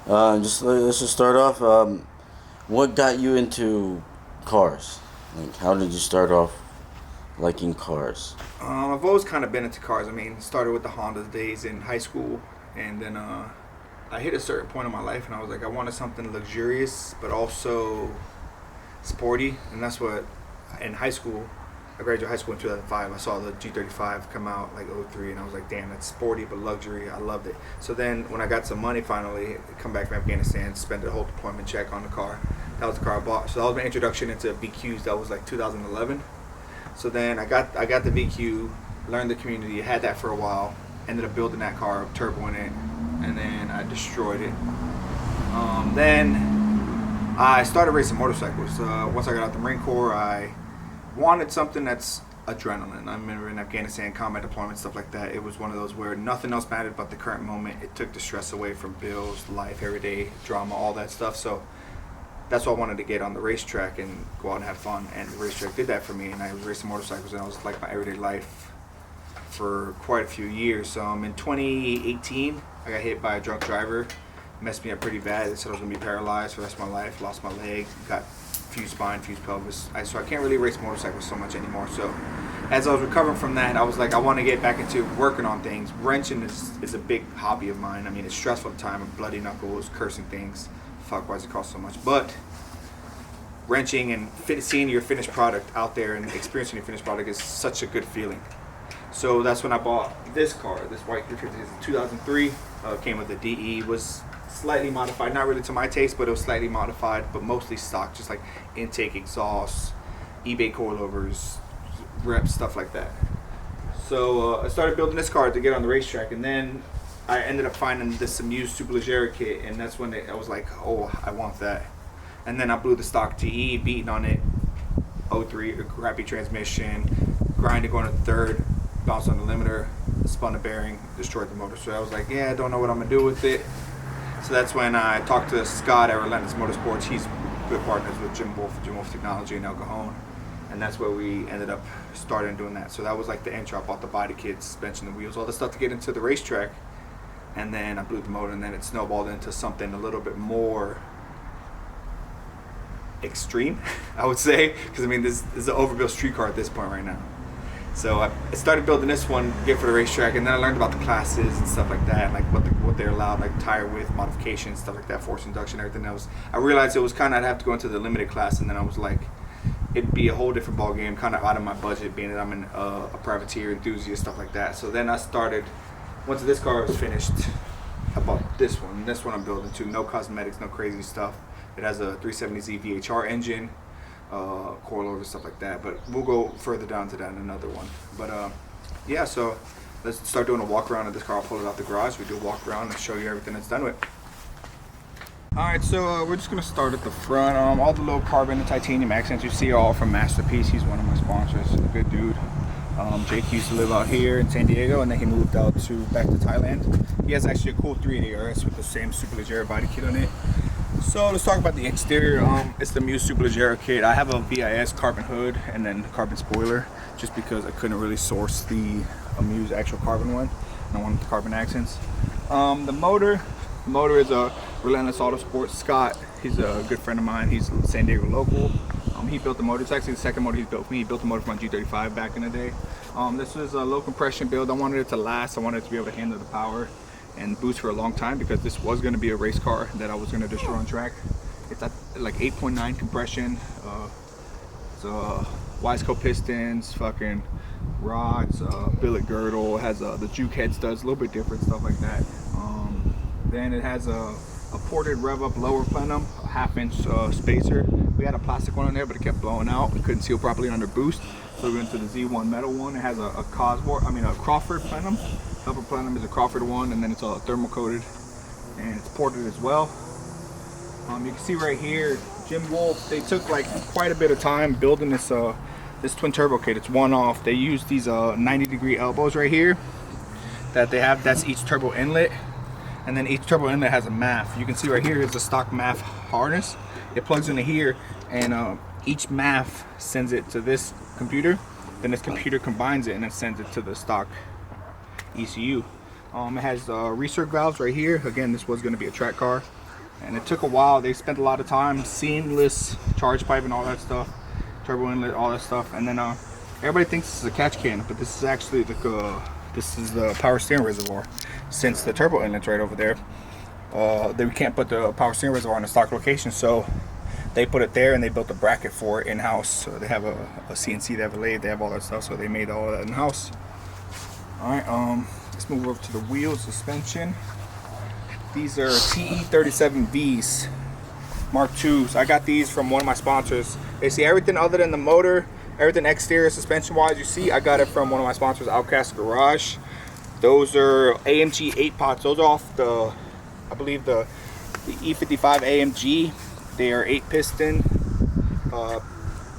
Let's just start off. What got you into cars? Like, how did you start off liking cars? I've always kind of been into cars. I mean, started with the Honda days in high school, and then I hit a certain point in my life, and I was like, I wanted something luxurious, but also sporty, and that's what in high school. I graduated high school in 2005. I saw the G35 come out like '03, and I was like, damn, that's sporty but luxury. I loved it. So then when I got some money finally, come back from Afghanistan, spent a whole deployment check on the car. That was the car I bought. So that was my introduction into VQs. That was like 2011. So then I got the VQ, learned the community, had that for a while, ended up building that car, turboing it, and then I destroyed it. Then I started racing motorcycles. Once I got out the Marine Corps, I wanted something that's adrenaline. I remember in Afghanistan, combat deployment, stuff like that. It was one of those where nothing else mattered but the current moment. It took the stress away from bills, life, everyday drama, all that stuff. So that's why I wanted to get on the racetrack and go out and have fun. And the racetrack did that for me. And I was racing motorcycles, and I was like my everyday life for quite a few years. So in 2018, I got hit by a drunk driver. Messed me up pretty bad. They said I was going to be paralyzed for the rest of my life. Lost my leg, got fused spine, fused pelvis. So I can't really race motorcycles so much anymore. So as I was recovering from that, I was like, I want to get back into working on things. Wrenching is a big hobby of mine. I mean, it's stressful at the time. Bloody knuckles, cursing things. Fuck, why does it cost so much? But wrenching and seeing your finished product out there and experiencing your finished product is such a good feeling. So that's when I bought this car, this white 350. It's 2003. Came with a DE. Was slightly modified, not really to my taste, but it was slightly modified, but mostly stock, just like intake, exhaust, eBay coilovers, reps, stuff like that. So I started building this car to get on the racetrack, and then I ended up finding this Amuse Superleggera kit, and that's when I was like, oh, I want that. And then I blew the stock GE, beating on it, '03, a crappy transmission, grinded going to third, bounced on the limiter, spun a bearing, destroyed the motor. So I was like, yeah, I don't know what I'm gonna do with it. So that's when I talked to Scott at Relentless Motorsports. He's good partners with Jim Wolf Technology and El Cajon. And that's where we ended up starting doing that. So that was like the intro. I bought the body kit, suspension, the wheels, all the stuff to get into the racetrack. And then I blew the motor, and then it snowballed into something a little bit more extreme, I would say. Because I mean, this is an overbuilt street car at this point right now. So I started building this one, get for the racetrack, and then I learned about the classes and stuff like that, like what they're allowed, like tire width, modifications, stuff like that, force induction, everything else. I realized it was kind of, I'd have to go into the limited class, and then I was like, it'd be a whole different ball game, kind of out of my budget, being that I'm a privateer enthusiast, stuff like that. So then I started, once this car was finished, I bought this one. This one I'm building too, no cosmetics, no crazy stuff. It has a 370Z VHR engine. Coilover, stuff like that, but we'll go further down to that in another one. But yeah, so let's start doing a walk around of this car. I'll pull it out the garage, we do a walk around and show you everything it's done with. Alright, so we're just going to start at the front. All the little carbon and titanium accents you see are all from Masterpiece. He's one of my sponsors, a good dude. Jake used to live out here in San Diego, and then he moved out back to Thailand. He has actually a cool 380 RS with the same Superleggera body kit on it. So let's talk about the exterior. It's the Amuse Superleggera kit. I have a VIS carbon hood and then carbon spoiler, just because I couldn't really source the Amuse actual carbon one. I wanted the carbon accents. The motor is a Relentless Autosport. Scott, he's a good friend of mine. He's San Diego local. He built the motor. It's actually the second motor he's built for me. He built the motor for my G35 back in the day. This is a low compression build. I wanted it to last. I wanted it to be able to handle the power and boost for a long time, because this was going to be a race car that I was going to destroy on track. It's at like 8.9 compression. So Wiseco pistons, fucking rods, billet girdle. It has the juke head studs, a little bit different stuff like that. Then it has a ported rev up lower plenum, a 1/2 inch spacer. We had a plastic one on there, but it kept blowing out. We couldn't seal properly under boost, so we went to the Z1 metal one. It has a Crawford plenum. Upper plenum is a Crawford one, and then it's all thermal coated, and it's ported as well. You can see right here, Jim Wolf, they took like quite a bit of time building this twin turbo kit. It's one off. They use these 90-degree elbows right here that they have. That's each turbo inlet, and then each turbo inlet has a MAF. You can see right here is a stock MAF harness. It plugs into here, and each MAF sends it to this computer. Then this computer combines it and then sends it to the stock ECU. It has recirc valves right here. Again, this was going to be a track car, and it took a while. They spent a lot of time, seamless charge pipe and all that stuff, turbo inlet, all that stuff. And then everybody thinks this is a catch can, but this is actually the power steering reservoir. Since the turbo inlet's right over there, we can't put the power steering reservoir in a stock location, so they put it there, and they built a bracket for it in-house. So they have a CNC, they have a lathe, they have all that stuff, so they made all that in-house. Alright, let's move over to the wheel suspension. These are TE37Vs Mark IIs. I got these from one of my sponsors. They see everything other than the motor, everything exterior suspension wise you see, I got it from one of my sponsors, Outcast Garage. Those are AMG 8 pots. Those are off the, I believe the E55 AMG. They are 8 piston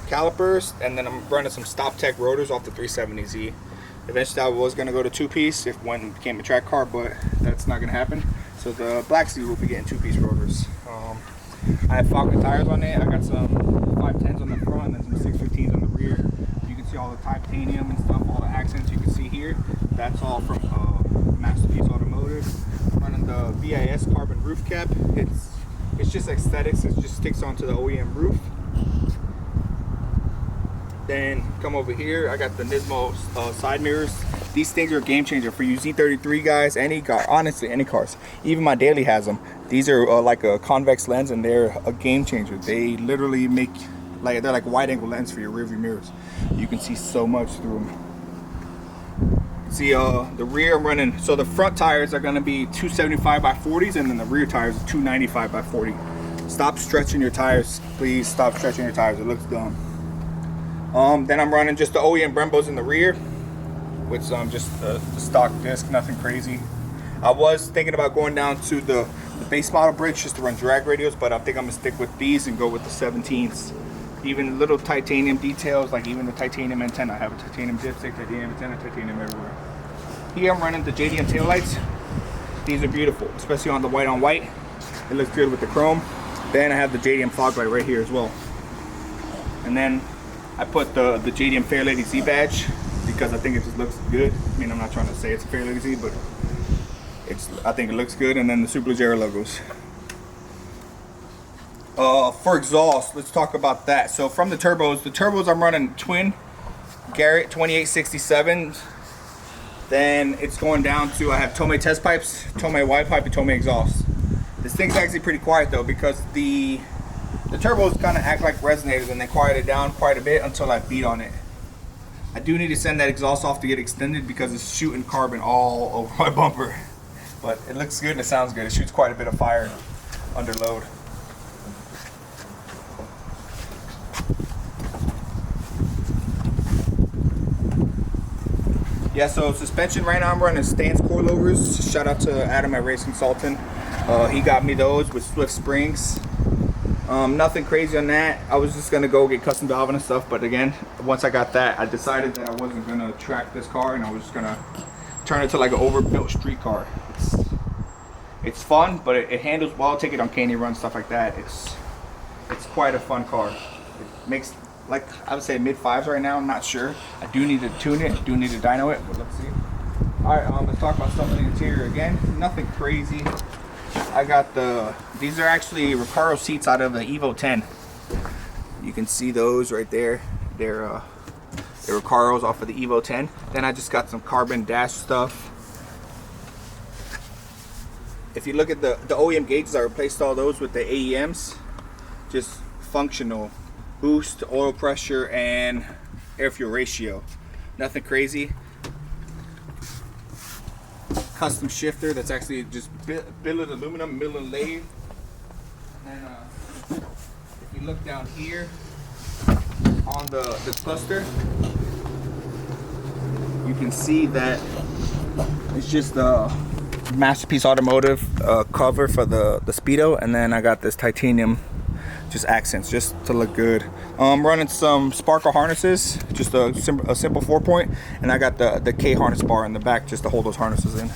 calipers, and then I'm running some Stop Tech rotors off the 370Z. Eventually I was going to go to 2-piece if when it became a track car, but that's not going to happen. So the Black Sea will be getting 2-piece rotors. I have Falcon tires on it. I got some 510s on the front and some 615s on the rear. You can see all the titanium and stuff, all the accents you can see here. That's all from Masterpiece Automotive. I'm running the VIS carbon roof cap. It's just aesthetics. It just sticks onto the OEM roof. Then come over here, I got the Nismo side mirrors. These things are a game changer for you Z33 guys, any car, honestly any cars. Even my daily has them. These are like a convex lens, and they're a game changer. They literally make they're like wide angle lens for your rearview mirrors. You can see so much through them. See the rear I'm running, so the front tires are gonna be 275 by 40s, and then the rear tires are 295 by 40. Stop stretching your tires, please stop stretching your tires, it looks dumb. Then I'm running just the OEM Brembos in the rear with just the stock disc, nothing crazy. I was thinking about going down to the base model bridge just to run drag radios, but I think I'm gonna stick with these and go with the 17s. Even little titanium details, like even the titanium antenna. I have a titanium dipstick, titanium antenna, titanium everywhere. Here I'm running the JDM taillights. These are beautiful, especially on the white on white. It looks good with the chrome. Then I have the JDM fog light right here as well. And then I put the JDM Fairlady Z badge because I think it just looks good. I mean, I'm not trying to say it's a Fairlady Z, but I think it looks good. And then the Superleggera logos. For exhaust, let's talk about that. So from the turbos I'm running twin Garrett 2867. Then it's going down to, I have Tomei test pipes, Tomei wide pipe, and Tomei exhaust. This thing's actually pretty quiet though, because the turbos kind of act like resonators, and they quiet it down quite a bit until I beat on it. I do need to send that exhaust off to get extended because it's shooting carbon all over my bumper. But it looks good and it sounds good. It shoots quite a bit of fire under load. Yeah, so suspension right now I'm running stance coilovers. Shout out to Adam at Race Consultant. He got me those with Swift springs. Nothing crazy on that. I was just gonna go get custom valving and stuff, but again, once I got that, I decided that I wasn't gonna track this car, and I was just gonna turn it to like an overbuilt street car. It's fun, but it handles well. Take it on candy runs, stuff like that. It's quite a fun car. It makes, like I would say, mid-5s right now. I'm not sure. I do need to tune it. I do need to dyno it, but let's see. All right, let's talk about stuff in the interior again. Nothing crazy. I got these are actually Recaro seats out of the Evo 10. You can see those right there. They're Recaros off of the Evo 10. Then I just got some carbon dash stuff. If you look at the OEM gauges, I replaced all those with the AEMs. Just functional. Boost, oil pressure, and air fuel ratio. Nothing crazy. Custom shifter that's actually just billet aluminum, mill and lathe. And then if you look down here on the cluster, you can see that it's just a Masterpiece Automotive cover for the Speedo, and then I got this titanium just accents just to look good. I'm running some Sparkle harnesses, just a simple 4-point, and I got the K harness bar in the back just to hold those harnesses in.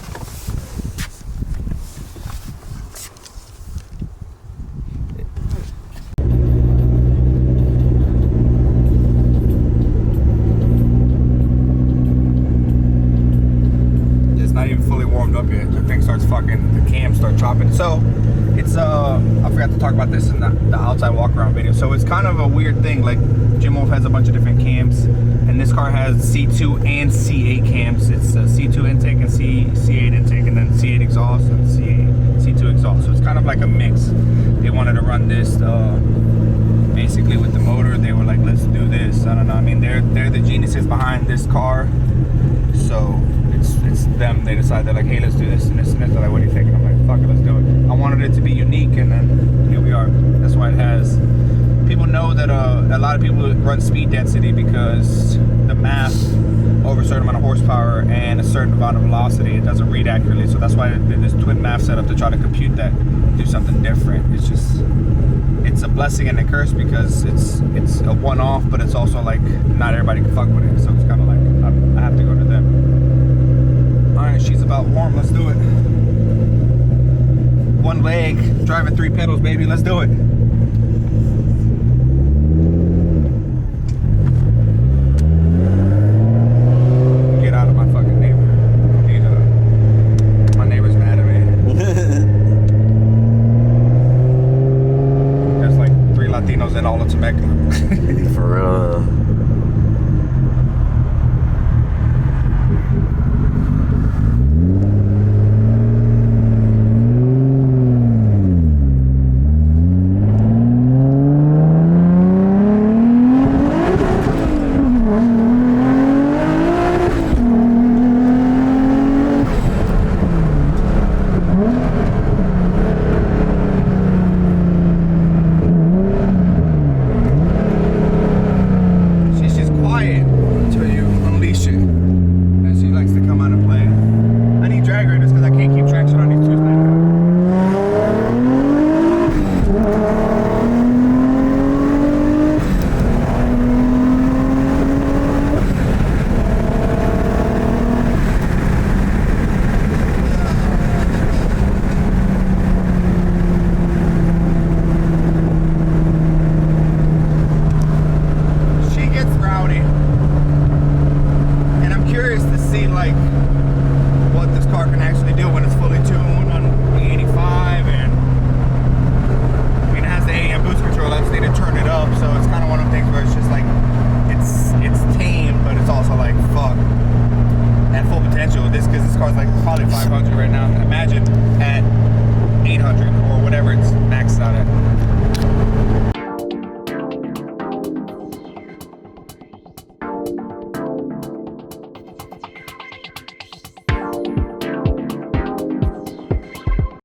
It's not even fully warmed warmed up yet. The thing starts fucking, the cams start chopping. So it's I forgot to talk about this in the outside walk around video. So it's kind of a weird thing. Like Jim Wolf has a bunch of different cams, and this car has C2 and C8 cams. It's C2 intake and C8 intake, and then C8 exhaust and C2 exhaust. So it's kind of like a mix. They wanted to run this basically with the motor. They were like, let's do this. I don't know. I mean, they're the geniuses behind this car. So it's them. They decide, they're like, hey, let's do this and this and this. They're like, what do you think? And I'm like, fuck it, let's do it. I wanted it to be unique, and then here we are. That's why it has. People know that a lot of people run speed density because the math over a certain amount of horsepower and a certain amount of velocity, it doesn't read accurately. So that's why they did this twin math setup to try to compute that, do something different. It's just, it's a blessing and a curse because it's a one-off, but it's also like not everybody can fuck with it. So it's kind of like I have to go to them. All right, she's about warm. Let's do it. One leg, driving 3 pedals, baby. Let's do it.